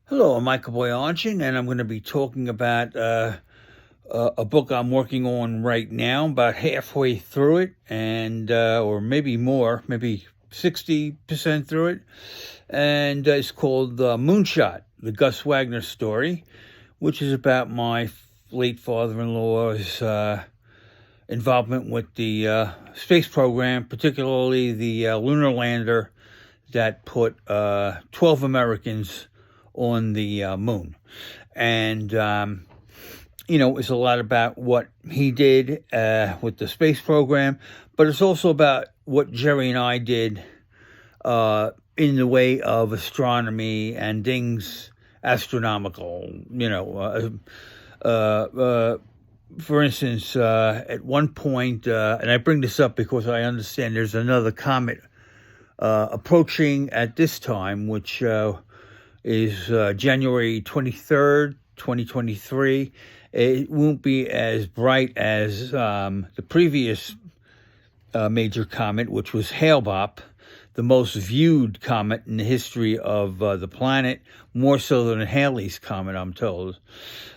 Hello, I'm Michael Boyanchin, and I'm going to be talking about a book I'm working on right now. I'm about halfway through it, and or maybe more, maybe 60% through it, and it's called Moonshot: The Gus Wagner Story, which is about my late father-in-law's involvement with the space program, particularly the lunar lander that put 12 Americans on the moon. And, it's a lot about what he did with the space program, but it's also about what Jerry and I did in the way of astronomy and things astronomical. For instance, at one point, and I bring this up because I understand there's another comet approaching at this time, which is January 23rd, 2023. It won't be as bright as the previous major comet, which was Hale-Bopp, the most viewed comet in the history of the planet, more so than Halley's Comet, I'm told.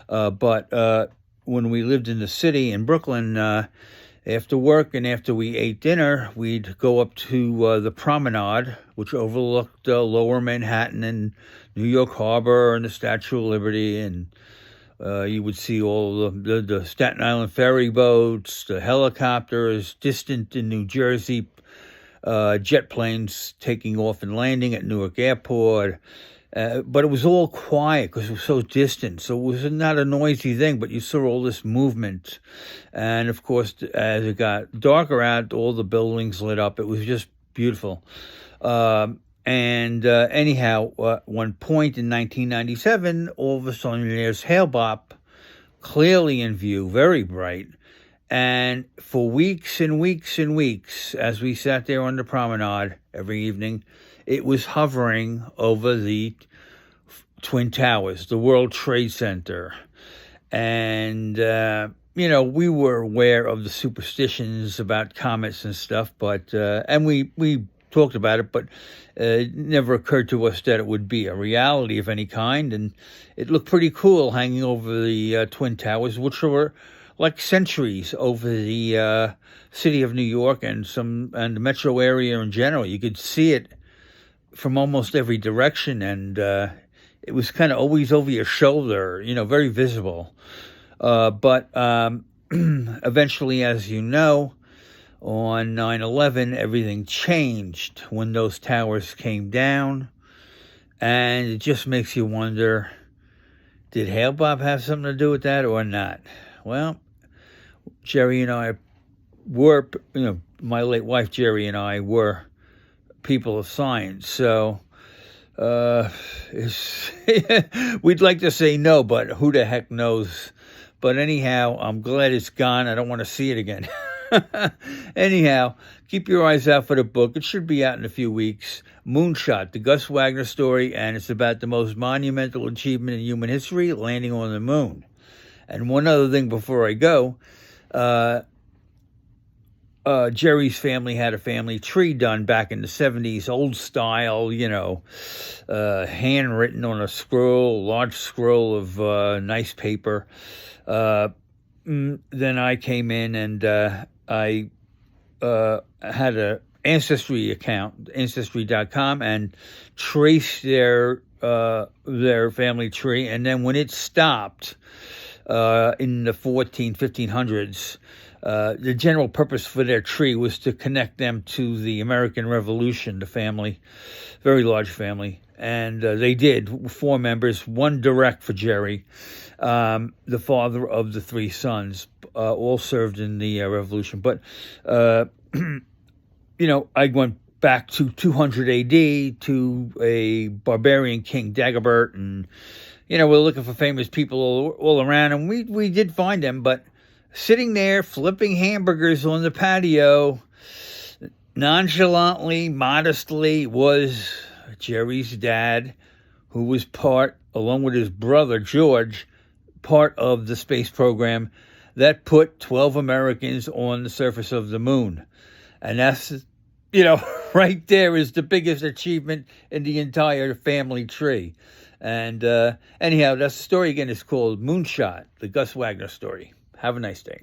But when we lived in the city in Brooklyn, after work and after we ate dinner, we'd go up to the promenade, which overlooked lower Manhattan and New York Harbor and the Statue of Liberty. And you would see all the Staten Island ferry boats, the helicopters, distant in New Jersey, jet planes taking off and landing at Newark Airport. But it was all quiet because it was so distant. So it was not a noisy thing, but you saw all this movement. And of course, as it got darker out, all the buildings lit up. It was just beautiful. Anyhow, one point in 1997, all of a sudden there's Hale-Bopp clearly in view, very bright. And for weeks and weeks and weeks, as we sat there on the promenade every evening, it was hovering over the Twin Towers, the World Trade Center. And, we were aware of the superstitions about comets and stuff, but, and we talked about it, but it never occurred to us that it would be a reality of any kind. And it looked pretty cool hanging over the Twin Towers, which were like sentries over the city of New York and the metro area in general. You could see it from almost every direction, and it was kind of always over your shoulder, very visible. But eventually, as you know, on 9/11, everything changed when those towers came down, and it just makes you wonder, did Hale-Bopp have something to do with that or not? Well, Jerry and I were, my late wife Jerry and I were people of science, so we'd like to say no, but who the heck knows? But anyhow, I'm glad it's gone. I don't want to see it again. Anyhow, keep your eyes out for the book. It should be out in a few weeks. Moonshot: The Gus Wagner Story, and it's about the most monumental achievement in human history, landing on the moon. And one other thing before I go, Jerry's family had a family tree done back in the 70s, old style, handwritten on a large scroll of nice paper. Then I came in and I had an ancestry account, Ancestry.com, and traced their family tree. And then when it stopped in the 1500s, the general purpose for their tree was to connect them to the American Revolution, the family, very large family. And they did, 4 members, 1 direct for Jerry, the father of the 3 sons, all served in the Revolution. But, I went back to 200 AD to a barbarian king, Dagobert, and, we're looking for famous people all around, and we did find them, but sitting there flipping hamburgers on the patio, nonchalantly, modestly, was Jerry's dad, who was along with his brother George, part of the space program that put 12 Americans on the surface of the moon. And that's, right there is the biggest achievement in the entire family tree. And anyhow, that story again is called Moonshot, the Gus Wagner story. Have a nice day.